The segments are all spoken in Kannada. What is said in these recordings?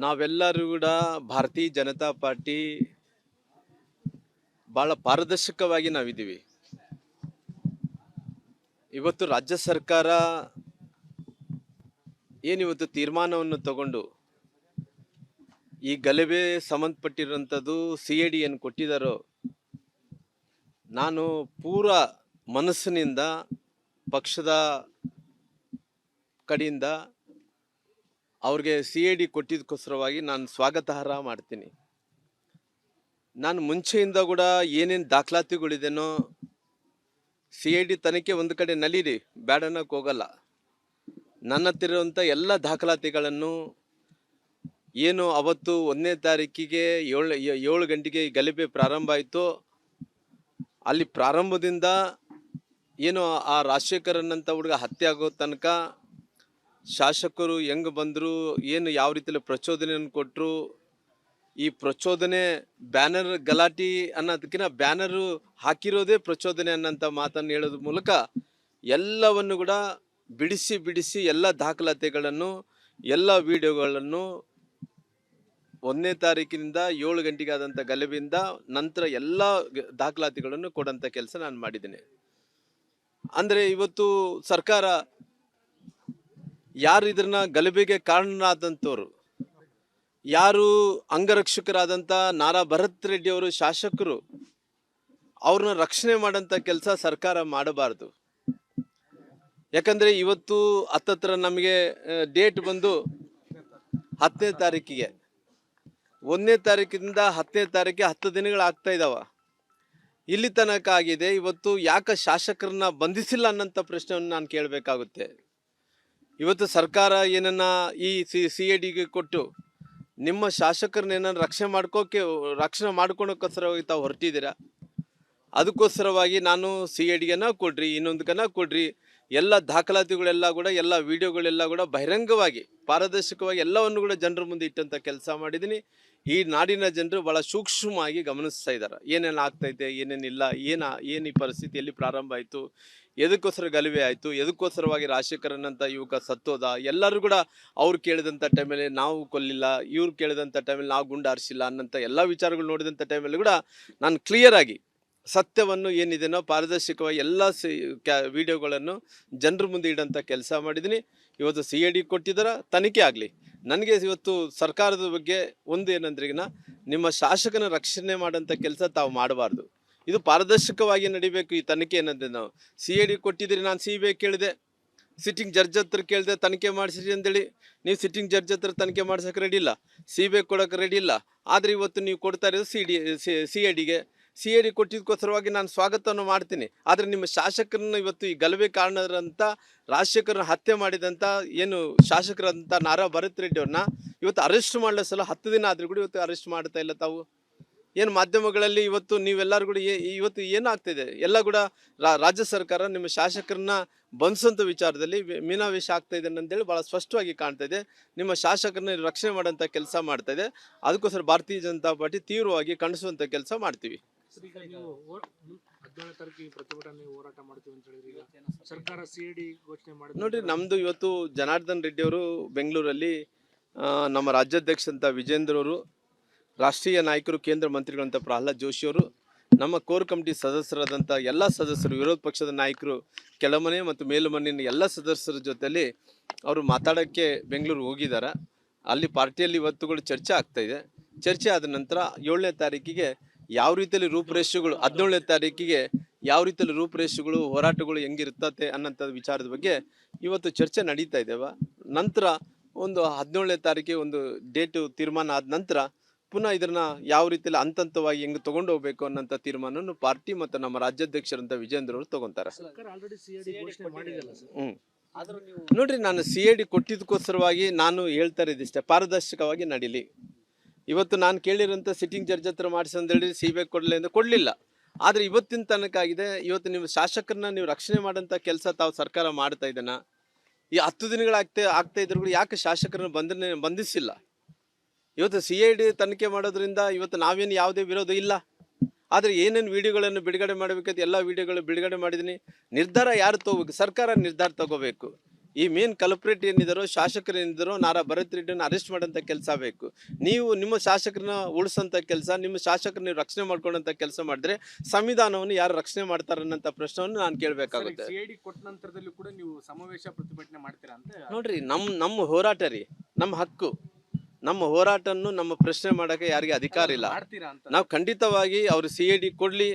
ನಾವೆಲ್ಲರೂ ಕೂಡ ಭಾರತೀಯ ಜನತಾ ಪಾರ್ಟಿ ಬಹಳ ಪಾರದರ್ಶಕವಾಗಿ ನಾವಿದ್ದೀವಿ. ಇವತ್ತು ರಾಜ್ಯ ಸರ್ಕಾರ ಏನಿವತ್ತು ತೀರ್ಮಾನವನ್ನು ತಗೊಂಡು ಈ ಗಲಭೆ ಸಂಬಂಧಪಟ್ಟಿರುವಂಥದ್ದು CID ಏನು ಕೊಟ್ಟಿದ್ದಾರೋ, ನಾನು ಪೂರ ಮನಸ್ಸಿನಿಂದ ಪಕ್ಷದ ಕಡೆಯಿಂದ ಅವ್ರಿಗೆ CID ಕೊಟ್ಟಿದ್ದಕ್ಕೋಸ್ಕರವಾಗಿ ನಾನು ಸ್ವಾಗತಾರ್ಹ ಮಾಡ್ತೀನಿ. ನಾನು ಮುಂಚೆಯಿಂದ ಕೂಡ ಏನೇನು ದಾಖಲಾತಿಗಳಿದೆನೋ CID ತನಿಖೆ ಒಂದು ಕಡೆ ನಡೀರಿ, ಬೇಡ ಅನ್ನೋಕೆ ಹೋಗಲ್ಲ. ನನ್ನ ಹತ್ರ ಇರುವಂಥ ಎಲ್ಲ ದಾಖಲಾತಿಗಳನ್ನು ಏನು ಅವತ್ತು 1ನೇ ತಾರೀಕಿಗೆ 7 ಗಂಟೆಗೆ ಈ ಗಲಭೆ ಪ್ರಾರಂಭ ಆಯಿತು, ಅಲ್ಲಿ ಪ್ರಾರಂಭದಿಂದ ಏನು ಆ ರಾಜಶೇಖರ್ ಅನ್ನಂಥ ಹುಡುಗ ಹತ್ಯೆ ಆಗೋ ತನಕ ಶಾಸಕರು ಹೆಂಗೆ ಬಂದರು, ಏನು ಯಾವ ರೀತಿಯಲ್ಲಿ ಪ್ರಚೋದನೆಯನ್ನು ಕೊಟ್ಟರು, ಈ ಪ್ರಚೋದನೆ ಬ್ಯಾನರ್ ಗಲಾಟಿ ಅನ್ನೋದಕ್ಕಿಂತ ಬ್ಯಾನರು ಹಾಕಿರೋದೇ ಪ್ರಚೋದನೆ ಅನ್ನೋಂಥ ಮಾತನ್ನು ಹೇಳೋದ್ರ ಮೂಲಕ ಎಲ್ಲವನ್ನು ಕೂಡ ಬಿಡಿಸಿ ಎಲ್ಲ ದಾಖಲಾತಿಗಳನ್ನು ಎಲ್ಲ ವಿಡಿಯೋಗಳನ್ನು 1ನೇ ತಾರೀಕಿನಿಂದ 7 ಗಂಟೆಗೆ ಆದಂಥ ಗಲಭೆಯಿಂದ ನಂತರ ಎಲ್ಲ ದಾಖಲಾತಿಗಳನ್ನು ಕೊಡೋಂಥ ಕೆಲಸ ನಾನು ಮಾಡಿದ್ದೇನೆ. ಅಂದರೆ ಇವತ್ತು ಸರ್ಕಾರ ಯಾರು ಇದನ್ನ ಗಲಭೆಗೆ ಕಾರಣರಾದಂಥವ್ರು, ಯಾರು ಅಂಗರಕ್ಷಕರಾದಂಥ ನಾರಾ ಭರತ್ ರೆಡ್ಡಿ ಅವರು ಶಾಸಕರು, ಅವ್ರನ್ನ ರಕ್ಷಣೆ ಮಾಡೋಂಥ ಕೆಲಸ ಸರ್ಕಾರ ಮಾಡಬಾರ್ದು. ಯಾಕಂದರೆ ಇವತ್ತು ಹತ್ತತ್ರ ನಮಗೆ ಡೇಟ್ ಬಂದು 10ನೇ ತಾರೀಕಿಗೆ, 1ನೇ ತಾರೀಕಿನಿಂದ 10ನೇ ತಾರೀಕಿಗೆ 10 ದಿನಗಳಾಗ್ತಾ ಇದ್ದಾವ. ಇಲ್ಲಿ ತನಕ ಆಗಿದೆ. ಇವತ್ತು ಯಾಕೆ ಶಾಸಕರನ್ನ ಬಂಧಿಸಿಲ್ಲ ಅನ್ನೋಂಥ ಪ್ರಶ್ನೆಯನ್ನು ನಾನು ಕೇಳಬೇಕಾಗುತ್ತೆ. ಇವತ್ತು ಸರ್ಕಾರ ಏನನ್ನ ಈ CIDಗೆ ಕೊಟ್ಟು ನಿಮ್ಮ ಶಾಸಕರನ್ನ ಏನನ್ನ ರಕ್ಷಣೆ ಮಾಡ್ಕೊಳಕ್ಕೋಸ್ಕರವಾಗಿ ತಾವು ಹೊರಟಿದ್ದೀರಾ. ಅದಕ್ಕೋಸ್ಕರವಾಗಿ ನಾನು CIDಗೆನ ಕೊಡ್ರಿ, ಇನ್ನೊಂದಕ್ಕನ ಕೊಡ್ರಿ, ಎಲ್ಲ ದಾಖಲಾತಿಗಳೆಲ್ಲ ಕೂಡ ಎಲ್ಲ ವಿಡಿಯೋಗಳೆಲ್ಲ ಕೂಡ ಬಹಿರಂಗವಾಗಿ ಪಾರದರ್ಶಕವಾಗಿ ಎಲ್ಲವನ್ನು ಕೂಡ ಜನರ ಮುಂದೆ ಇಟ್ಟಂಥ ಕೆಲಸ ಮಾಡಿದ್ದೀನಿ. ಈ ನಾಡಿನ ಜನರು ಭಾಳ ಸೂಕ್ಷ್ಮವಾಗಿ ಗಮನಿಸ್ತಾ ಇದ್ದಾರೆ, ಏನೇನು ಆಗ್ತೈತೆ ಏನೇನಿಲ್ಲ, ಏನು ಈ ಪರಿಸ್ಥಿತಿ ಎಲ್ಲಿ ಪ್ರಾರಂಭ ಆಯಿತು, ಎದಕ್ಕೋಸ್ಕರ ಗಲಭೆ ಆಯಿತು, ಎದಕ್ಕೋಸ್ಕರವಾಗಿ ರಾಜಶೇಖರನ್ ಅಂತ ಯುವಕ ಸತ್ತೋದ, ಎಲ್ಲರೂ ಕೂಡ ಅವ್ರು ಕೇಳಿದಂಥ ಟೈಮಲ್ಲಿ ನಾವು ಕೊಲ್ಲಿಲ್ಲ, ಇವ್ರು ಕೇಳಿದಂಥ ಟೈಮಲ್ಲಿ ನಾವು ಗುಂಡು ಹಾರಿಸಿಲ್ಲ ಅನ್ನೋಂಥ ಎಲ್ಲ ವಿಚಾರಗಳು ನೋಡಿದಂಥ ಟೈಮಲ್ಲಿ ಕೂಡ ನಾನು ಕ್ಲಿಯರ್ ಆಗಿ ಸತ್ಯವನ್ನು ಏನಿದೆನೋ ಪಾರದರ್ಶಕವಾಗಿ ಎಲ್ಲ ವಿಡಿಯೋಗಳನ್ನು ಜನರ ಮುಂದೆ ಇಡೋಂಥ ಕೆಲಸ ಮಾಡಿದ್ದೀನಿ. ಇವತ್ತು CID ಕೊಟ್ಟಿದ್ದಾರೆ, ತನಿಖೆ ಆಗಲಿ. ನನಗೆ ಇವತ್ತು ಸರ್ಕಾರದ ಬಗ್ಗೆ ಒಂದು ಏನಂದ್ರಿಗಿನ ನಿಮ್ಮ ಶಾಸಕನ ರಕ್ಷಣೆ ಮಾಡೋಂಥ ಕೆಲಸ ತಾವು ಮಾಡಬಾರ್ದು. ಇದು ಪಾರದರ್ಶಕವಾಗಿ ನಡಿಬೇಕು. ಈ ತನಿಖೆ ಏನಂದ್ರೆ ನಾವು CID ಕೊಟ್ಟಿದ್ದೀರಿ, ನಾನು CBI ಕೇಳಿದೆ, ಸಿಟ್ಟಿಂಗ್ ಜಡ್ಜ್ ಹತ್ರ ಕೇಳಿದೆ ತನಿಖೆ ಮಾಡಿಸಿರಿ ಅಂತೇಳಿ. ನೀವು ಸಿಟ್ಟಿಂಗ್ ಜಡ್ಜ್ ಹತ್ರ ತನಿಖೆ ಮಾಡ್ಸೋಕೆ ರೆಡಿ ಇಲ್ಲ, CBI ಕೊಡೋಕೆ ರೆಡಿ ಇಲ್ಲ. ಆದರೆ ಇವತ್ತು ನೀವು ಕೊಡ್ತಾ ಇರೋದು CIDಗೆ. CID ಕೊಟ್ಟಿದ್ದಕ್ಕೋಸ್ಕರವಾಗಿ ನಾನು ಸ್ವಾಗತವನ್ನು ಮಾಡ್ತೀನಿ. ಆದರೆ ನಿಮ್ಮ ಶಾಸಕರನ್ನ ಇವತ್ತು ಈ ಗಲಭೆ ಕಾರಣರಂತ ರಾಜಶೇಖರನ ಹತ್ಯೆ ಮಾಡಿದಂಥ ಏನು ಶಾಸಕರಂತ ನಾರಾ ಭರತ್ ರೆಡ್ಡಿ ಅವ್ರನ್ನ ಇವತ್ತು ಅರೆಸ್ಟ್ ಮಾಡಲ ಸಲ 10 ದಿನ ಆದರೂ ಕೂಡ ಇವತ್ತು ಅರೆಸ್ಟ್ ಮಾಡ್ತಾ ಇಲ್ಲ. ತಾವು ಏನು ಮಾಧ್ಯಮಗಳಲ್ಲಿ ಇವತ್ತು ನೀವೆಲ್ಲರೂ ಕೂಡ ಇವತ್ತು ಏನಾಗ್ತಿದೆ ಎಲ್ಲ ಕೂಡ ರಾಜ್ಯ ಸರ್ಕಾರ ನಿಮ್ಮ ಶಾಸಕರನ್ನ ಬಂಧಿಸೋಂಥ ವಿಚಾರದಲ್ಲಿ ಮೀನಾವೇಶ ಆಗ್ತಾ ಇದೆ ಅಂತೇಳಿ ಭಾಳ ಸ್ಪಷ್ಟವಾಗಿ ಕಾಣ್ತಾ ಇದೆ. ನಿಮ್ಮ ಶಾಸಕರನ್ನ ರಕ್ಷಣೆ ಮಾಡೋಂಥ ಕೆಲಸ ಮಾಡ್ತಾ ಇದೆ. ಅದಕ್ಕೋಸ್ಕರ ಭಾರತೀಯ ಜನತಾ ಪಾರ್ಟಿ ತೀವ್ರವಾಗಿ ಖಂಡಿಸುವಂಥ ಕೆಲಸ ಮಾಡ್ತೀವಿ. ಈಗ ನೀವು 17ನೇ ತಾರೀಕಿಗೆ ಪ್ರತಿಭಟನೆ ಹೋರಾಟ ಮಾಡ್ತೀವಿ ಅಂತ ಹೇಳಿದ್ರಿ. ಈಗ ಸರ್ಕಾರ CID ಘೋಷಣೆ ಮಾಡಿದ್ರೆ ನೋಡ್ರಿ, ನಮ್ಮದು ಇವತ್ತು ಜನಾರ್ದನ್ ರೆಡ್ಡಿ ಅವರು ಬೆಂಗಳೂರಲ್ಲಿ ನಮ್ಮ ರಾಜ್ಯಾಧ್ಯಕ್ಷ ಅಂತ ವಿಜೇಂದ್ರ ಅವರು, ರಾಷ್ಟ್ರೀಯ ನಾಯಕರು ಕೇಂದ್ರ ಮಂತ್ರಿಗಳಂತ ಪ್ರಹ್ಲಾದ್ ಜೋಶಿ ಅವರು, ನಮ್ಮ ಕೋರ್ ಕಮಿಟಿ ಸದಸ್ಯರಾದಂಥ ಎಲ್ಲ ಸದಸ್ಯರು, ವಿರೋಧ ಪಕ್ಷದ ನಾಯಕರು, ಕೆಳಮನೆ ಮತ್ತು ಮೇಲುಮನೆಯ ಎಲ್ಲ ಸದಸ್ಯರ ಜೊತೆಯಲ್ಲಿ ಅವರು ಮಾತಾಡೋಕ್ಕೆ ಬೆಂಗಳೂರು ಹೋಗಿದ್ದಾರೆ. ಅಲ್ಲಿ ಪಾರ್ಟಿಯಲ್ಲಿ ಇವತ್ತುಗಳು ಚರ್ಚೆ ಆಗ್ತಾಯಿದೆ. ಚರ್ಚೆ ಆದ ನಂತರ 7ನೇ ತಾರೀಕಿಗೆ ಯಾವ ರೀತಿಯಲ್ಲಿ ರೂಪುರೇಷೆಗಳು, 17ನೇ ತಾರೀಕಿಗೆ ಯಾವ ರೀತಿಯಲ್ಲಿ ರೂಪುರೇಷೆಗಳು, ಹೋರಾಟಗಳು ಹೆಂಗಿರ್ತತೆ ಅನ್ನೋಂಥ ವಿಚಾರದ ಬಗ್ಗೆ ಇವತ್ತು ಚರ್ಚೆ ನಡೀತಾ ಇದ್ದೇವೆ. ನಂತರ ಒಂದು 17ನೇ ತಾರೀಕಿಗೆ ಒಂದು ಡೇಟು ತೀರ್ಮಾನ ಆದ ನಂತರ ಪುನಃ ಇದನ್ನ ಯಾವ ರೀತಿಯಲ್ಲಿ ಹಂತವಾಗಿ ಹೆಂಗೆ ತೊಗೊಂಡು ಹೋಗ್ಬೇಕು ಅನ್ನೋಂಥ ತೀರ್ಮಾನವನ್ನು ಪಾರ್ಟಿ ಮತ್ತು ನಮ್ಮ ರಾಜ್ಯಾಧ್ಯಕ್ಷರಂತ ವಿಜೇಂದ್ರ ಅವರು ತಗೊಂತಾರೆ. ನೋಡ್ರಿ, ನಾನು CID ಕೊಟ್ಟಿದ್ದಕ್ಕೋಸ್ಕರವಾಗಿ ನಾನು ಹೇಳ್ತಾ ಇರೋದಿಷ್ಟೇ, ಪಾರದರ್ಶಕವಾಗಿ ನಡೀಲಿ. ಇವತ್ತು ನಾನು ಕೇಳಿರೋಂಥ ಸಿಟ್ಟಿಂಗ್ ಜಡ್ಜ್ ಹತ್ರ ಮಾಡಿಸಿ ಅಂತೇಳಿ CBI ಕೊಡಲಿ ಅಂತ ಕೊಡಲಿಲ್ಲ. ಆದರೆ ಇವತ್ತಿನ ತನಕ ಆಗಿದೆ. ಇವತ್ತು ನೀವು ಶಾಸಕರನ್ನ ನೀವು ರಕ್ಷಣೆ ಮಾಡೋಂಥ ಕೆಲಸ ತಾವು ಸರ್ಕಾರ ಮಾಡ್ತಾ ಇದ್ದಾನ. ಈ 10 ದಿನಗಳಾಗ್ತಾ ಇದ್ರು ಕೂಡ ಯಾಕೆ ಶಾಸಕರನ್ನ ಬಂಧಿಸಿಲ್ಲ? ಇವತ್ತು CID ತನಿಖೆ ಮಾಡೋದ್ರಿಂದ ಇವತ್ತು ನಾವೇನು ಯಾವುದೇ ವಿರೋಧ ಇಲ್ಲ. ಆದರೆ ಏನೇನು ವಿಡಿಯೋಗಳನ್ನು ಬಿಡುಗಡೆ ಮಾಡಬೇಕಂತ ಎಲ್ಲ ವಿಡಿಯೋಗಳು ಬಿಡುಗಡೆ ಮಾಡಿದ್ದೀನಿ. ನಿರ್ಧಾರ ಯಾರು ತಗೋಬೇಕು? ಸರ್ಕಾರ ನಿರ್ಧಾರ ತಗೋಬೇಕು. ಈ ಮೇನ್ ಕಲ್ಪ್ರೇಟ್ ಏನಿದಾರೋ ಶಾಸಕರು ಏನಿದಾರೋ ನಾರಾ ಭರತ್ ರೆಡ್ಡಿಯನ್ನು ಅರೆಸ್ಟ್ ಮಾಡೋಂಥ ಕೆಲಸ ಬೇಕು. ನೀವು ನಿಮ್ಮ ಶಾಸಕರನ್ನ ಉಳಿಸೋಂಥ ಕೆಲಸ, ನಿಮ್ಮ ಶಾಸಕರನ್ನ ನೀವು ರಕ್ಷಣೆ ಮಾಡ್ಕೊಳ್ಳೋಂಥ ಕೆಲಸ ಮಾಡಿದ್ರೆ ಸಂವಿಧಾನವನ್ನು ಯಾರು ರಕ್ಷಣೆ ಮಾಡ್ತಾರನ್ನಂಥ ಪ್ರಶ್ನೆಯನ್ನು ನಾನು ಕೇಳಬೇಕಾಗುತ್ತೆ. ಸಿಐಡಿ ಕೊಟ್ಟ ನಂತರದಲ್ಲೂ ಕೂಡ ನೀವು ಸಮಾವೇಶ ಪ್ರತಿಭಟನೆ ಮಾಡ್ತೀರಾ ಅಂತ? ನೋಡ್ರಿ, ನಮ್ಮ ಹೋರಾಟ ರೀ, ನಮ್ಮ ಹಕ್ಕು, ನಮ್ಮ ಹೋರಾಟವನ್ನು ನಮ್ಮ ಪ್ರಶ್ನೆ ಮಾಡೋಕ್ಕೆ ಯಾರಿಗೆ ಅಧಿಕಾರ ಇಲ್ಲ. ಮಾಡ್ತೀರಾ ಅಂತ? ನಾವು ಖಂಡಿತವಾಗಿ ಅವರು CID ಕೊಡ್ಲಿ,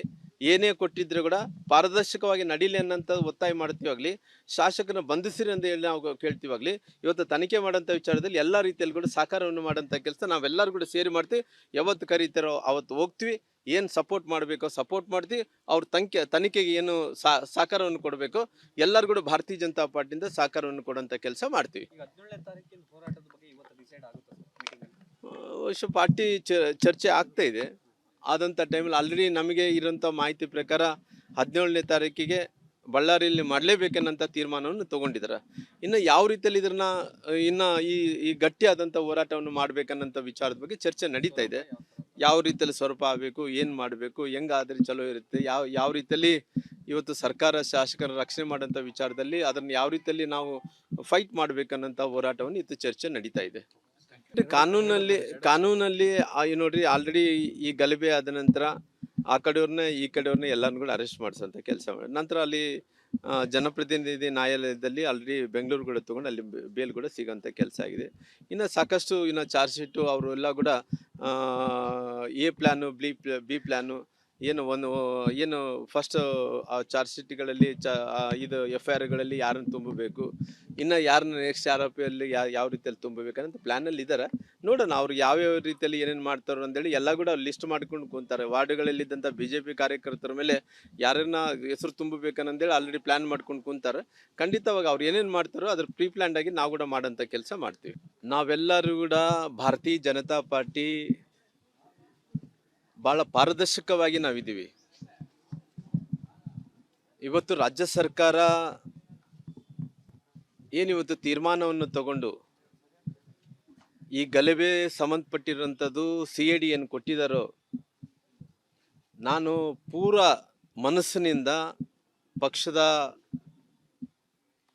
ಏನೇ ಕೊಟ್ಟಿದ್ರು ಕೂಡ ಪಾರದರ್ಶಕವಾಗಿ ನಡೀಲಿ ಅನ್ನೋಂಥ ಒತ್ತಾಯ ಮಾಡ್ತೀವಾಗಲಿ, ಶಾಸಕರನ್ನ ಬಂಧಿಸಿರಿ ಅಂತ ಹೇಳಿ ನಾವು ಕೇಳ್ತೀವಾಗಲಿ, ಇವತ್ತು ತನಿಖೆ ಮಾಡೋಂಥ ವಿಚಾರದಲ್ಲಿ ಎಲ್ಲ ರೀತಿಯಲ್ಲಿ ಕೂಡ ಸಹಕಾರವನ್ನು ಮಾಡೋಂಥ ಕೆಲಸ ನಾವೆಲ್ಲರೂ ಕೂಡ ಸೇರಿ ಮಾಡ್ತೀವಿ. ಯಾವತ್ತು ಕರೀತಾರೋ ಅವತ್ತು ಹೋಗ್ತೀವಿ, ಏನು ಸಪೋರ್ಟ್ ಮಾಡಬೇಕೋ ಸಪೋರ್ಟ್ ಮಾಡ್ತೀವಿ. ಅವ್ರ ತನಿಖೆಗೆ ಏನು ಸಹಕಾರವನ್ನು ಕೊಡಬೇಕು ಎಲ್ಲರೂ ಕೂಡ ಭಾರತೀಯ ಜನತಾ ಪಾರ್ಟಿಯಿಂದ ಸಹಕಾರವನ್ನು ಕೊಡುವಂಥ ಕೆಲಸ ಮಾಡ್ತೀವಿ. 17ನೇ ತಾರೀಕಿನ ಹೋರಾಟದ ಬಗ್ಗೆ ಇವತ್ತು ಡಿಸೈಡ್ ಆಗುತ್ತೆ ಬಹುಶಃ ಪಾರ್ಟಿ ಚರ್ಚೆ ಆಗ್ತಾ ಇದೆ. ಆದಂಥ ಟೈಮಲ್ಲಿ ಆಲ್ರೆಡಿ ನಮಗೆ ಇರೋಂಥ ಮಾಹಿತಿ ಪ್ರಕಾರ 17ನೇ ತಾರೀಕಿಗೆ ಬಳ್ಳಾರಿಯಲ್ಲಿ ಮಾಡಲೇಬೇಕನ್ನಂಥ ತೀರ್ಮಾನವನ್ನು ತೊಗೊಂಡಿದ್ದಾರೆ. ಇನ್ನು ಯಾವ ರೀತಿಯಲ್ಲಿ ಇದನ್ನ ಇನ್ನು ಈ ಗಟ್ಟಿಯಾದಂಥ ಹೋರಾಟವನ್ನು ಮಾಡಬೇಕನ್ನಂಥ ವಿಚಾರದ ಬಗ್ಗೆ ಚರ್ಚೆ ನಡೀತಾ ಇದೆ. ಯಾವ ರೀತಿಯಲ್ಲಿ ಸ್ವರೂಪ ಆಗಬೇಕು, ಏನು ಮಾಡಬೇಕು, ಹೆಂಗಾದ್ರೆ ಚಲೋ ಇರುತ್ತೆ, ಯಾವ ರೀತಿಯಲ್ಲಿ ಇವತ್ತು ಸರ್ಕಾರ ಶಾಸಕರ ರಕ್ಷಣೆ ಮಾಡೋಂಥ ವಿಚಾರದಲ್ಲಿ ಅದನ್ನು ಯಾವ ರೀತಿಯಲ್ಲಿ ನಾವು ಫೈಟ್ ಮಾಡಬೇಕನ್ನಂಥ ಹೋರಾಟವನ್ನು ಇವತ್ತು ಚರ್ಚೆ ನಡೀತಾ ಇದೆ. ಕಾನೂನಲ್ಲಿ ನೋಡ್ರಿ, ಆಲ್ರೆಡಿ ಈ ಗಲಭೆ ಆದ ನಂತರ ಆ ಕಡೆಯವ್ರನ್ನ ಈ ಕಡೆಯವ್ರನ್ನ ಎಲ್ಲರನ್ನೂ ಕೂಡ ಅರೆಸ್ಟ್ ಮಾಡಿಸೋಂಥ ಕೆಲಸ ಮಾಡಿ ನಂತರ ಅಲ್ಲಿ ಜನಪ್ರತಿನಿಧಿ ನ್ಯಾಯಾಲಯದಲ್ಲಿ ಆಲ್ರೆಡಿ ಬೆಂಗಳೂರು ಕೂಡ ತೊಗೊಂಡು ಅಲ್ಲಿ ಬೇಲ್ ಕೂಡ ಸಿಗೋಂಥ ಕೆಲಸ ಆಗಿದೆ. ಇನ್ನು ಸಾಕಷ್ಟು ಚಾರ್ಜ್ ಶೀಟು ಅವರು ಎಲ್ಲ ಕೂಡ A ಪ್ಲ್ಯಾನು, ಬಿ ಪ್ಲ್ಯಾನು ಏನು ಫಸ್ಟ್ ಚಾರ್ಜ್ ಶೀಟ್ಗಳಲ್ಲಿ ಇದು FIRಗಳಲ್ಲಿ ಯಾರನ್ನು ತುಂಬಬೇಕು, ಇನ್ನು ಯಾರನ್ನ ನೆಕ್ಸ್ಟ್ ಆರೋಪಿಯಲ್ಲಿ ಯಾವ ರೀತಿಯಲ್ಲಿ ತುಂಬಬೇಕಂತ ಪ್ಲ್ಯಾನಲ್ಲಿ ಇದ್ದಾರೆ. ನೋಡೋಣ ಅವ್ರು ಯಾವ್ಯಾವ ರೀತಿಯಲ್ಲಿ ಏನೇನು ಮಾಡ್ತಾರೋ ಅಂತೇಳಿ ಎಲ್ಲ ಕೂಡ ಲಿಸ್ಟ್ ಮಾಡ್ಕೊಂಡು ಕೂತಾರೆ. ವಾರ್ಡ್ಗಳಲ್ಲಿದ್ದಂಥ BJP ಕಾರ್ಯಕರ್ತರ ಮೇಲೆ ಯಾರನ್ನ ಹೆಸರು ತುಂಬಬೇಕಂತೇಳಿ ಆಲ್ರೆಡಿ ಪ್ಲ್ಯಾನ್ ಮಾಡ್ಕೊಂಡು ಕೂತಾರೆ. ಖಂಡಿತವಾಗಿ ಅವ್ರು ಏನೇನು ಮಾಡ್ತಾರೋ ಅದ್ರ ಪ್ರೀ ಪ್ಲ್ಯಾನ್ಡ್ ಆಗಿ ನಾವು ಕೂಡ ಮಾಡೋಂಥ ಕೆಲಸ ಮಾಡ್ತೀವಿ. ನಾವೆಲ್ಲರೂ ಕೂಡ ಭಾರತೀಯ ಜನತಾ ಪಾರ್ಟಿ ಭಾಳ ಪಾರದರ್ಶಕವಾಗಿ ನಾವಿದ್ದೀವಿ. ಇವತ್ತು ರಾಜ್ಯ ಸರ್ಕಾರ ಏನಿವತ್ತು ತೀರ್ಮಾನವನ್ನು ತಗೊಂಡು ಈ ಗಲಭೆ ಸಂಬಂಧಪಟ್ಟಿರುವಂಥದ್ದು CID ಏನು ಕೊಟ್ಟಿದ್ದಾರೋ, ನಾನು ಪೂರ ಮನಸ್ಸಿನಿಂದ ಪಕ್ಷದ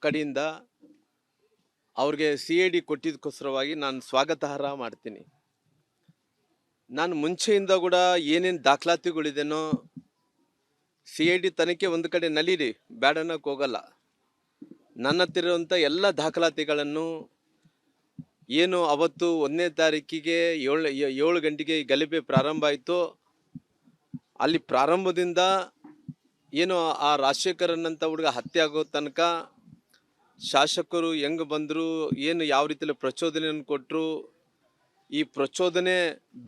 ಕಡೆಯಿಂದ ಅವ್ರಿಗೆ CID ಕೊಟ್ಟಿದ್ದಕ್ಕೋಸ್ಕರವಾಗಿ ನಾನು ಸ್ವಾಗತಾರ್ಹ ಮಾಡ್ತೀನಿ. ನಾನು ಮುಂಚೆಯಿಂದ ಕೂಡ ಏನೇನು ದಾಖಲಾತಿಗಳಿದೆನೋ CID ತನಿಖೆ ಒಂದು ಕಡೆ ನಲೀರಿ, ಬೇಡನ್ನಕ್ಕೆ ಹೋಗಲ್ಲ. ನನ್ನ ಹತ್ತಿರ ಇರುವಂಥ ಎಲ್ಲ ದಾಖಲಾತಿಗಳನ್ನು ಏನು ಅವತ್ತು 1ನೇ ತಾರೀಕಿಗೆ 7 ಗಂಟೆಗೆ ಈ ಗಲಭೆ ಪ್ರಾರಂಭ ಆಯಿತು, ಅಲ್ಲಿ ಪ್ರಾರಂಭದಿಂದ ಏನು ಆ ರಾಜಶೇಖರನ್ನಂಥ ಹುಡುಗ ಹತ್ಯೆ ಆಗೋ ತನಕ ಶಾಸಕರು ಹೆಂಗೆ ಬಂದರು, ಏನು ಯಾವ ರೀತಿಯಲ್ಲಿ ಪ್ರಚೋದನೆಯನ್ನು ಕೊಟ್ಟರು, ಈ ಪ್ರಚೋದನೆ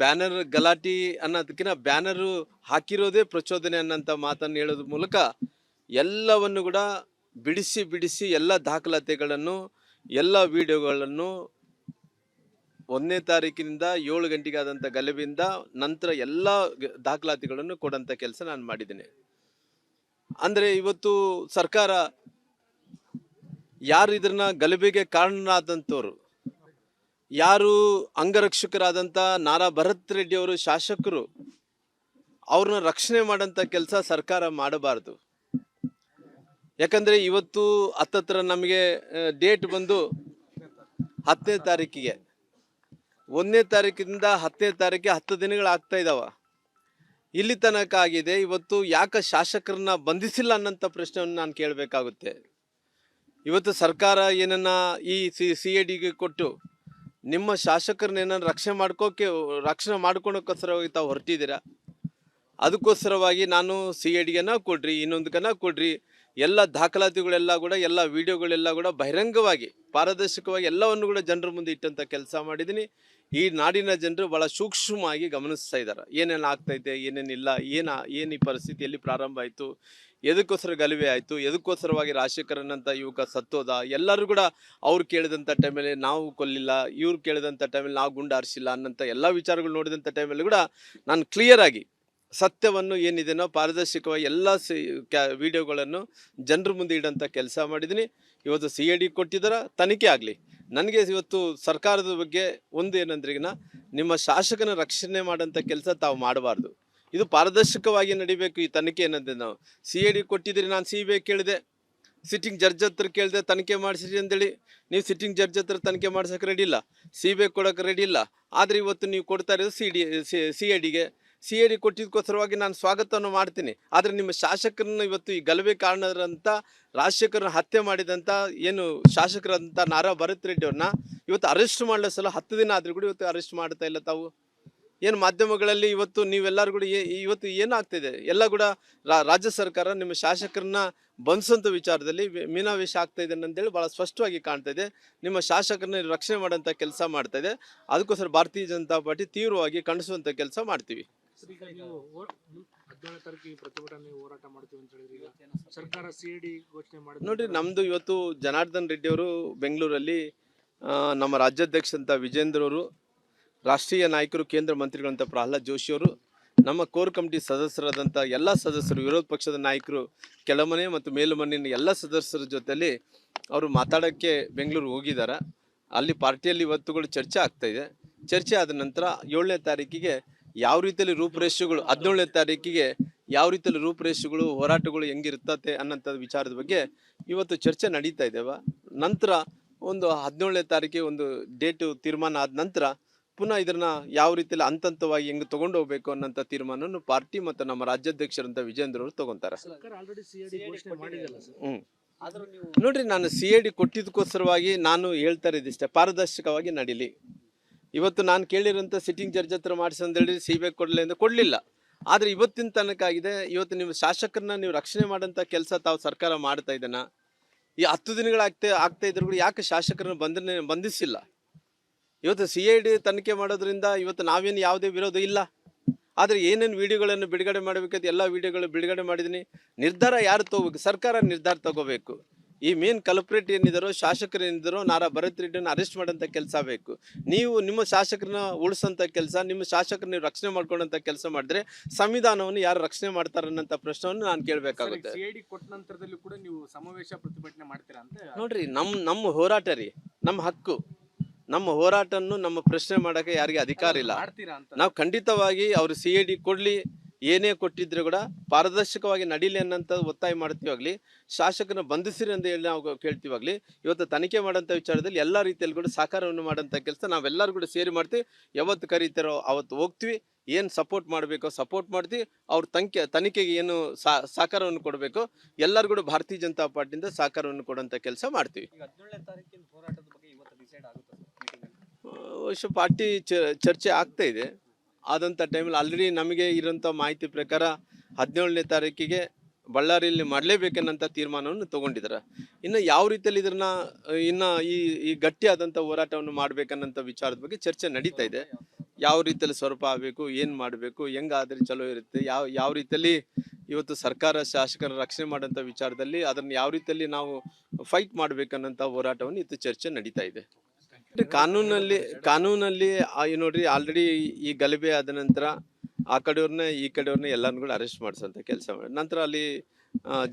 ಬ್ಯಾನರ್ ಗಲಾಟಿ ಅನ್ನೋದಕ್ಕಿಂತ ಬ್ಯಾನರು ಹಾಕಿರೋದೇ ಪ್ರಚೋದನೆ ಅನ್ನೋಂಥ ಮಾತನ್ನು ಹೇಳೋದ್ರ ಮೂಲಕ ಎಲ್ಲವನ್ನು ಕೂಡ ಬಿಡಿಸಿ ಎಲ್ಲ ದಾಖಲಾತಿಗಳನ್ನು ಎಲ್ಲ ವಿಡಿಯೋಗಳನ್ನು 1ನೇ ತಾರೀಕಿನಿಂದ 7 ಗಂಟೆಗೆ ಆದಂಥ ಗಲಭೆಯಿಂದ ನಂತರ ಎಲ್ಲ ದಾಖಲಾತಿಗಳನ್ನು ಕೊಡೋಂಥ ಕೆಲಸ ನಾನು ಮಾಡಿದ್ದೀನಿ. ಅಂದರೆ ಇವತ್ತು ಸರ್ಕಾರ ಯಾರು ಇದನ್ನ ಗಲಭೆಗೆ ಕಾರಣರಾದಂಥವ್ರು, ಯಾರು ಅಂಗರಕ್ಷಕರಾದಂಥ ನಾರಾ ಭರತ್ ರೆಡ್ಡಿ ಅವರು ಶಾಸಕರು, ಅವ್ರನ್ನ ರಕ್ಷಣೆ ಮಾಡೋಂಥ ಕೆಲಸ ಸರ್ಕಾರ ಮಾಡಬಾರ್ದು. ಯಾಕಂದರೆ ಇವತ್ತು ಹತ್ತತ್ರ ನಮಗೆ ಡೇಟ್ ಬಂದು 10ನೇ ತಾರೀಕಿಗೆ, 1ನೇ ತಾರೀಕಿನಿಂದ 10ನೇ ತಾರೀಕಿಗೆ 10 ದಿನಗಳಾಗ್ತಾ ಇದ್ದಾವ. ಇಲ್ಲಿ ತನಕ ಆಗಿದೆ. ಇವತ್ತು ಯಾಕೆ ಶಾಸಕರನ್ನ ಬಂಧಿಸಿಲ್ಲ ಅನ್ನೋಂಥ ಪ್ರಶ್ನೆಯನ್ನು ನಾನು ಕೇಳಬೇಕಾಗುತ್ತೆ. ಇವತ್ತು ಸರ್ಕಾರ ಏನನ್ನ ಈ CIDಗೆ ಕೊಟ್ಟು ನಿಮ್ಮ ಶಾಸಕರನ್ನ ಏನನ್ನ ರಕ್ಷಣೆ ಮಾಡ್ಕೊಳಕ್ಕೋಸ್ಕರವಾಗಿ ತಾವು ಹೊರಟಿದ್ದೀರಾ. ಅದಕ್ಕೋಸ್ಕರವಾಗಿ ನಾನು CIDಗೆನ ಕೊಡ್ರಿ, ಇನ್ನೊಂದಕ್ಕನ ಕೊಡ್ರಿ, ಎಲ್ಲ ದಾಖಲಾತಿಗಳೆಲ್ಲ ಕೂಡ ಎಲ್ಲ ವಿಡಿಯೋಗಳೆಲ್ಲ ಕೂಡ ಬಹಿರಂಗವಾಗಿ ಪಾರದರ್ಶಕವಾಗಿ ಎಲ್ಲವನ್ನು ಕೂಡ ಜನರ ಮುಂದೆ ಇಟ್ಟಂಥ ಕೆಲಸ ಮಾಡಿದ್ದೀನಿ. ಈ ನಾಡಿನ ಜನರು ಭಾಳ ಸೂಕ್ಷ್ಮವಾಗಿ ಗಮನಿಸ್ತಾ ಇದ್ದಾರೆ, ಏನೇನು ಆಗ್ತೈತೆ, ಏನೇನಿಲ್ಲ, ಏನು ಈ ಪರಿಸ್ಥಿತಿ ಎಲ್ಲಿ ಪ್ರಾರಂಭ ಆಯಿತು, ಎದಕ್ಕೋಸ್ಕರ ಗಲಭೆ ಆಯಿತು, ಎದಕ್ಕೋಸ್ಕರವಾಗಿ ರಾಜಶೇಖರನ್ನಂಥ ಯುವಕ ಸತ್ತೋದ, ಎಲ್ಲರೂ ಕೂಡ ಅವ್ರು ಕೇಳಿದಂಥ ಟೈಮಲ್ಲಿ ನಾವು ಕೊಲ್ಲಿಲ್ಲ, ಇವ್ರು ಕೇಳಿದಂಥ ಟೈಮಲ್ಲಿ ನಾವು ಗುಂಡಾರಿಸಿಲ್ಲ ಅನ್ನೋಂಥ ಎಲ್ಲ ವಿಚಾರಗಳು ನೋಡಿದಂಥ ಟೈಮಲ್ಲಿ ಕೂಡ ನಾನು ಕ್ಲಿಯರಾಗಿ ಸತ್ಯವನ್ನು ಏನಿದೆನೋ ಪಾರದರ್ಶಕವಾಗಿ ಎಲ್ಲ ವಿಡಿಯೋಗಳನ್ನು ಜನರ ಮುಂದೆ ಇಡೋಂಥ ಕೆಲಸ ಮಾಡಿದ್ದೀನಿ. ಇವತ್ತು CID ಕೊಟ್ಟಿದ್ದಾರೆ, ತನಿಖೆ ಆಗಲಿ. ನನಗೆ ಇವತ್ತು ಸರ್ಕಾರದ ಬಗ್ಗೆ ಒಂದು ಏನಂದ್ರೆ, ಈಗ ನಿಮ್ಮ ಶಾಸಕನ ರಕ್ಷಣೆ ಮಾಡೋಂಥ ಕೆಲಸ ತಾವು ಮಾಡಬಾರ್ದು. ಇದು ಪಾರದರ್ಶಕವಾಗಿ ನಡಿಬೇಕು ಈ ತನಿಖೆ ಏನಂದ್ರೆ. ನಾವು CID ಕೊಟ್ಟಿದ್ದೀರಿ, ನಾನು CBI ಕೇಳಿದೆ, ಸಿಟ್ಟಿಂಗ್ ಜಡ್ಜ್ ಹತ್ರ ಕೇಳಿದೆ ತನಿಖೆ ಮಾಡಿಸಿರಿ ಅಂತೇಳಿ. ನೀವು ಸಿಟ್ಟಿಂಗ್ ಜಡ್ಜ್ ಹತ್ರ ತನಿಖೆ ಮಾಡ್ಸೋಕೆ ರೆಡಿ ಇಲ್ಲ, CBI ಕೊಡೋಕೆ ರೆಡಿ ಇಲ್ಲ. ಆದರೆ ಇವತ್ತು ನೀವು ಕೊಡ್ತಾ ಇರೋದು CIDಗೆ. CID ಕೊಟ್ಟಿದ್ದಕ್ಕೋಸ್ಕರವಾಗಿ ನಾನು ಸ್ವಾಗತವನ್ನು ಮಾಡ್ತೀನಿ. ಆದರೆ ನಿಮ್ಮ ಶಾಸಕರನ್ನ ಇವತ್ತು ಈ ಗಲಭೆ ಕಾರಣರಂಥ ರಾಜಶೇಖರನ್ನ ಹತ್ಯೆ ಮಾಡಿದಂಥ ಏನು ಶಾಸಕರಂಥ ನಾರಾ ಭರತ್ ರೆಡ್ಡಿ ಅವ್ರನ್ನ ಇವತ್ತು ಅರೆಸ್ಟ್ ಮಾಡಲ ಸಲ 10 ದಿನ ಆದರೂ ಕೂಡ ಇವತ್ತು ಅರೆಸ್ಟ್ ಮಾಡ್ತಾ ಇಲ್ಲ ತಾವು. ಏನು ಮಾಧ್ಯಮಗಳಲ್ಲಿ ಇವತ್ತು ನೀವೆಲ್ಲರೂ ಕೂಡ ಇವತ್ತು ಏನಾಗ್ತಿದೆ ಎಲ್ಲ ಕೂಡ ರಾಜ್ಯ ಸರ್ಕಾರ ನಿಮ್ಮ ಶಾಸಕರನ್ನ ಬಂಧಿಸೋಂಥ ವಿಚಾರದಲ್ಲಿ ಮೀನಾವೇಶ ಆಗ್ತಾ ಇದೆ ಅಂತೇಳಿ ಭಾಳ ಸ್ಪಷ್ಟವಾಗಿ ಕಾಣ್ತಾ ಇದೆ. ನಿಮ್ಮ ಶಾಸಕರನ್ನ ರಕ್ಷಣೆ ಮಾಡೋಂಥ ಕೆಲಸ ಮಾಡ್ತಾ ಇದೆ. ಅದಕ್ಕೋಸ್ಕರ ಭಾರತೀಯ ಜನತಾ ಪಾರ್ಟಿ ತೀವ್ರವಾಗಿ ಖಂಡಿಸುವಂಥ ಕೆಲಸ ಮಾಡ್ತೀವಿ. ಈಗ ನೀವು 17 ತಾರೀಕಿಗೆ ಪ್ರತಿಭಟನೆ ಹೋರಾಟ ಮಾಡ್ತೀವಿ ಅಂತ ಹೇಳಿದ್ರಿ. ಈಗ ಸರ್ಕಾರ CID ಘೋಷಣೆ ಮಾಡಿದ್ರೆ ನೋಡ್ರಿ, ನಮ್ಮದು ಇವತ್ತು ಜನಾರ್ದನ್ ರೆಡ್ಡಿ ಅವರು ಬೆಂಗಳೂರಲ್ಲಿ ನಮ್ಮ ರಾಜ್ಯಾಧ್ಯಕ್ಷ ಅಂತ ವಿಜೇಂದ್ರ ಅವರು, ರಾಷ್ಟ್ರೀಯ ನಾಯಕರು ಕೇಂದ್ರ ಮಂತ್ರಿಗಳಂತ ಪ್ರಹ್ಲಾದ್ ಜೋಶಿ ಅವರು, ನಮ್ಮ ಕೋರ್ ಕಮಿಟಿ ಸದಸ್ಯರಾದಂಥ ಎಲ್ಲ ಸದಸ್ಯರು, ವಿರೋಧ ಪಕ್ಷದ ನಾಯಕರು, ಕೆಳಮನೆ ಮತ್ತು ಮೇಲುಮನೆಯ ಎಲ್ಲ ಸದಸ್ಯರ ಜೊತೆಯಲ್ಲಿ ಅವರು ಮಾತಾಡೋಕ್ಕೆ ಬೆಂಗಳೂರು ಹೋಗಿದ್ದಾರೆ. ಅಲ್ಲಿ ಪಾರ್ಟಿಯಲ್ಲಿ ಇವತ್ತುಗಳು ಚರ್ಚೆ ಆಗ್ತಾ ಇದೆ. ಚರ್ಚೆ ಆದ ನಂತರ 7ನೇ ತಾರೀಕಿಗೆ ಯಾವ ರೀತಿಯಲ್ಲಿ ರೂಪುರೇಷೆಗಳು, 17ನೇ ತಾರೀಕಿಗೆ ಯಾವ ರೀತಿಯಲ್ಲಿ ರೂಪುರೇಷೆಗಳು, ಹೋರಾಟಗಳು ಹೆಂಗಿರ್ತತೆ ಅನ್ನೋಂಥ ವಿಚಾರದ ಬಗ್ಗೆ ಇವತ್ತು ಚರ್ಚೆ ನಡೀತಾ ಇದ್ದೇವೆ. ನಂತರ ಒಂದು 17ನೇ ತಾರೀಕಿಗೆ ಒಂದು ಡೇಟು ತೀರ್ಮಾನ ಆದ ನಂತರ ಪುನಃ ಇದನ್ನ ಯಾವ ರೀತಿಯಲ್ಲಿ ಹಂತವಾಗಿ ಹೆಂಗೆ ತಗೊಂಡು ಹೋಗ್ಬೇಕು ಅನ್ನೋಂಥ ತೀರ್ಮಾನವನ್ನು ಪಾರ್ಟಿ ಮತ್ತು ನಮ್ಮ ರಾಜ್ಯಾಧ್ಯಕ್ಷರಂತ ವಿಜೇಂದ್ರ ಅವರು ತಗೊಂತಾರೆ. ಸರ್ಕಾರ ಆಲ್ರೆಡಿ CID ಘೋಷಣೆ ಮಾಡಿದಲ್ಲ ಸರ್. ಆದ್ರೂ ನೀವು ನೋಡ್ರಿ, ನಾನು CID ಕೊಟ್ಟಿದ್ದಕ್ಕೋಸ್ಕರವಾಗಿ ನಾನು ಹೇಳ್ತಾ ಇದ್ದಿಷ್ಟೇ, ಪಾರದರ್ಶಕವಾಗಿ ನಡೀಲಿ. ಇವತ್ತು ನಾನು ಕೇಳಿರೋಂಥ ಸಿಟ್ಟಿಂಗ್ ಜಡ್ಜ್ ಹತ್ರ ಮಾಡಿಸಿ ಅಂತೇಳಿ CBI ಕೊಡಲಿ ಅಂತ ಕೊಡಲಿಲ್ಲ. ಆದರೆ ಇವತ್ತಿನ ತನಕ ಆಗಿದೆ. ಇವತ್ತು ನಿಮ್ಮ ಶಾಸಕರನ್ನ ನೀವು ರಕ್ಷಣೆ ಮಾಡೋಂಥ ಕೆಲಸ ತಾವು ಸರ್ಕಾರ ಮಾಡ್ತಾ ಇದ್ದಾನ. ಈ 10 ದಿನಗಳಾಗ್ತಾ ಇದ್ರು ಕೂಡ ಯಾಕೆ ಶಾಸಕರನ್ನ ಬಂಧಿಸಿಲ್ಲ? ಇವತ್ತು CID ತನಿಖೆ ಮಾಡೋದ್ರಿಂದ ಇವತ್ತು ನಾವೇನು ಯಾವುದೇ ವಿರೋಧ ಇಲ್ಲ. ಆದರೆ ಏನೇನು ವಿಡಿಯೋಗಳನ್ನು ಬಿಡುಗಡೆ ಮಾಡಬೇಕಾದ ಎಲ್ಲ ವಿಡಿಯೋಗಳು ಬಿಡುಗಡೆ ಮಾಡಿದ್ದೀನಿ. ನಿರ್ಧಾರ ಯಾರು ತಗೋಬೇಕು? ಸರ್ಕಾರ ನಿರ್ಧಾರ ತಗೋಬೇಕು. ಈ ಮೇನ್ ಕಲ್ಪ್ರೇಟ್ ಏನಿದ್ದಾರೋ, ಶಾಸಕರು ಏನಿದ್ದಾರೋ, ನಾರಾ ಭರತ್ ರೆಡ್ಡಿಯನ್ನು ಅರೆಸ್ಟ್ ಮಾಡೋಂಥ ಕೆಲಸ ಬೇಕು. ನೀವು ನಿಮ್ಮ ಶಾಸಕರನ್ನ ಉಳಿಸೋಂಥ ಕೆಲಸ, ನಿಮ್ಮ ಶಾಸಕರನ್ನ ನೀವು ರಕ್ಷಣೆ ಮಾಡ್ಕೊಳ್ಳೋಂಥ ಕೆಲಸ ಮಾಡಿದ್ರೆ ಸಂವಿಧಾನವನ್ನು ಯಾರು ರಕ್ಷಣೆ ಮಾಡ್ತಾರೆ ಅನ್ನೋಂಥ ಪ್ರಶ್ನೆಯನ್ನು ನಾನು ಕೇಳಬೇಕಾಗುತ್ತೆ. CID ಕೊಟ್ಟ ನಂತರದಲ್ಲೂ ಕೂಡ ನೀವು ಸಮಾವೇಶ ಪ್ರತಿಭಟನೆ ಮಾಡ್ತೀರಾ ಅಂತ ನೋಡ್ರಿ, ನಮ್ಮ ಹೋರಾಟ ರೀ, ನಮ್ಮ ಹಕ್ಕು. ನಮ್ಮ ಹೋರಾಟವನ್ನು ನಮ್ಮ ಪ್ರಶ್ನೆ ಮಾಡೋಕ್ಕೆ ಯಾರಿಗೆ ಅಧಿಕಾರ ಇಲ್ಲ. ಮಾಡ್ತೀರಾ ಅಂತ ನಾವು ಖಂಡಿತವಾಗಿ ಅವರು CID ಕೊಡಲಿ, ಏನೇ ಕೊಟ್ಟಿದ್ರು ಕೂಡ ಪಾರದರ್ಶಕವಾಗಿ ನಡೀಲಿ ಅನ್ನೋಂಥ ಒತ್ತಾಯ ಮಾಡ್ತೀವಾಗಲಿ, ಶಾಸಕರನ್ನ ಬಂಧಿಸಿರಿ ಅಂತ ಹೇಳಿ ನಾವು ಕೇಳ್ತೀವಾಗಲಿ, ಇವತ್ತು ತನಿಖೆ ಮಾಡೋಂಥ ವಿಚಾರದಲ್ಲಿ ಎಲ್ಲ ರೀತಿಯಲ್ಲಿ ಕೂಡ ಸಹಕಾರವನ್ನು ಮಾಡೋಂಥ ಕೆಲಸ ನಾವೆಲ್ಲರೂ ಕೂಡ ಸೇರಿ ಮಾಡ್ತೀವಿ. ಯಾವತ್ತು ಕರೀತಾರೋ ಅವತ್ತು ಹೋಗ್ತೀವಿ. ಏನು ಸಪೋರ್ಟ್ ಮಾಡಬೇಕೋ ಸಪೋರ್ಟ್ ಮಾಡ್ತೀವಿ. ಅವ್ರ ತನಿಖೆಗೆ ಏನು ಸಹಕಾರವನ್ನು ಕೊಡಬೇಕು ಎಲ್ಲರೂ ಕೂಡ ಭಾರತೀಯ ಜನತಾ ಪಾರ್ಟಿಯಿಂದ ಸಹಕಾರವನ್ನು ಕೊಡೋಂಥ ಕೆಲಸ ಮಾಡ್ತೀವಿ. ಈಗ 17ನೇ ತಾರೀಕಿನ ಹೋರಾಟದ ಬಗ್ಗೆ ಇವತ್ತು ಡಿಸೈಡ್ ಆಗುತ್ತೆ ಬಹುಶಃ ಪಾರ್ಟಿ ಚರ್ಚೆ ಆಗ್ತಾ ಇದೆ. ಆದಂಥ ಟೈಮಲ್ಲಿ ಆಲ್ರೆಡಿ ನಮಗೆ ಇರೋಂಥ ಮಾಹಿತಿ ಪ್ರಕಾರ 17ನೇ ತಾರೀಕಿಗೆ ಬಳ್ಳಾರಿಯಲ್ಲಿ ಮಾಡಲೇಬೇಕೆನ್ನಂಥ ತೀರ್ಮಾನವನ್ನು ತೊಗೊಂಡಿದ್ದಾರೆ. ಇನ್ನು ಯಾವ ರೀತಿಯಲ್ಲಿ ಇದನ್ನ ಇನ್ನು ಈ ಗಟ್ಟಿಯಾದಂಥ ಹೋರಾಟವನ್ನು ಮಾಡಬೇಕನ್ನಂಥ ವಿಚಾರದ ಬಗ್ಗೆ ಚರ್ಚೆ ನಡೀತಾ ಇದೆ. ಯಾವ ರೀತಿಯಲ್ಲಿ ಸ್ವರೂಪ ಆಗಬೇಕು, ಏನು ಮಾಡಬೇಕು, ಹೆಂಗಾದ್ರೆ ಚಲೋ ಇರುತ್ತೆ, ಯಾವ ರೀತಿಯಲ್ಲಿ ಇವತ್ತು ಸರ್ಕಾರ ಶಾಸಕರ ರಕ್ಷಣೆ ಮಾಡೋಂಥ ವಿಚಾರದಲ್ಲಿ ಅದನ್ನು ಯಾವ ರೀತಿಯಲ್ಲಿ ನಾವು ಫೈಟ್ ಮಾಡಬೇಕನ್ನಂಥ ಹೋರಾಟವನ್ನು ಇವತ್ತು ಚರ್ಚೆ ನಡೀತಾ ಇದೆ. ಕಾನೂನಲ್ಲಿ ನೋಡ್ರಿ, ಆಲ್ರೆಡಿ ಈ ಗಲಭೆ ಆದ ನಂತರ ಆ ಕಡೆಯವ್ರನ್ನ ಈ ಕಡೆಯವ್ರನ್ನ ಎಲ್ಲರನ್ನೂ ಕೂಡ ಅರೆಸ್ಟ್ ಮಾಡಿಸೋಂಥ ಕೆಲಸ ಮಾಡಿ ನಂತರ ಅಲ್ಲಿ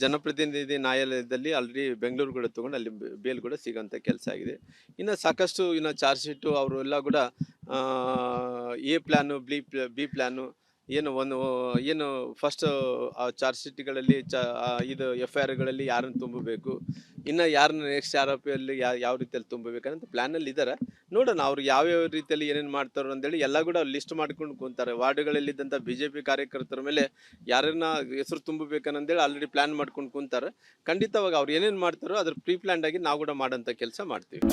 ಜನಪ್ರತಿನಿಧಿ ನ್ಯಾಯಾಲಯದಲ್ಲಿ ಆಲ್ರೆಡಿ ಬೆಂಗಳೂರು ಕೂಡ ತೊಗೊಂಡು ಅಲ್ಲಿ ಬೇಲ್ ಕೂಡ ಸಿಗೋಂಥ ಕೆಲಸ ಆಗಿದೆ. ಇನ್ನು ಸಾಕಷ್ಟು ಇನ್ನು ಚಾರ್ಜ್ ಶೀಟು ಅವರು ಎಲ್ಲ ಕೂಡ A ಪ್ಲ್ಯಾನು, B ಪ್ಲ್ಯಾನು ಏನು ಫಸ್ಟ್ ಚಾರ್ಜ್ ಶೀಟ್ಗಳಲ್ಲಿ ಇದು FIRಗಳಲ್ಲಿ ಯಾರನ್ನು ತುಂಬಬೇಕು, ಇನ್ನು ಯಾರನ್ನ ನೆಕ್ಸ್ಟ್ ಆರೋಪಿಯಲ್ಲಿ ಯಾವ ರೀತಿಯಲ್ಲಿ ತುಂಬಬೇಕಂತ ಪ್ಲ್ಯಾನಲ್ಲಿ ಇದ್ದಾರೆ. ನೋಡೋಣ ಅವ್ರು ಯಾವ್ಯಾವ ರೀತಿಯಲ್ಲಿ ಏನೇನು ಮಾಡ್ತಾರೋ ಅಂತೇಳಿ ಎಲ್ಲ ಕೂಡ ಲಿಸ್ಟ್ ಮಾಡ್ಕೊಂಡು ಕೂತಾರೆ. ವಾರ್ಡ್ಗಳಲ್ಲಿದ್ದಂಥ BJP ಕಾರ್ಯಕರ್ತರ ಮೇಲೆ ಯಾರನ್ನ ಹೆಸರು ತುಂಬಬೇಕಂತೇಳಿ ಆಲ್ರೆಡಿ ಪ್ಲ್ಯಾನ್ ಮಾಡ್ಕೊಂಡು ಕೂತಾರೆ. ಖಂಡಿತವಾಗಿ ಅವ್ರು ಏನೇನು ಮಾಡ್ತಾರೋ ಅದ್ರ ಪ್ರೀ ಪ್ಲ್ಯಾನ್ಡ್ ಆಗಿ ನಾವು ಕೂಡ ಮಾಡೋಂಥ ಕೆಲಸ ಮಾಡ್ತೀವಿ.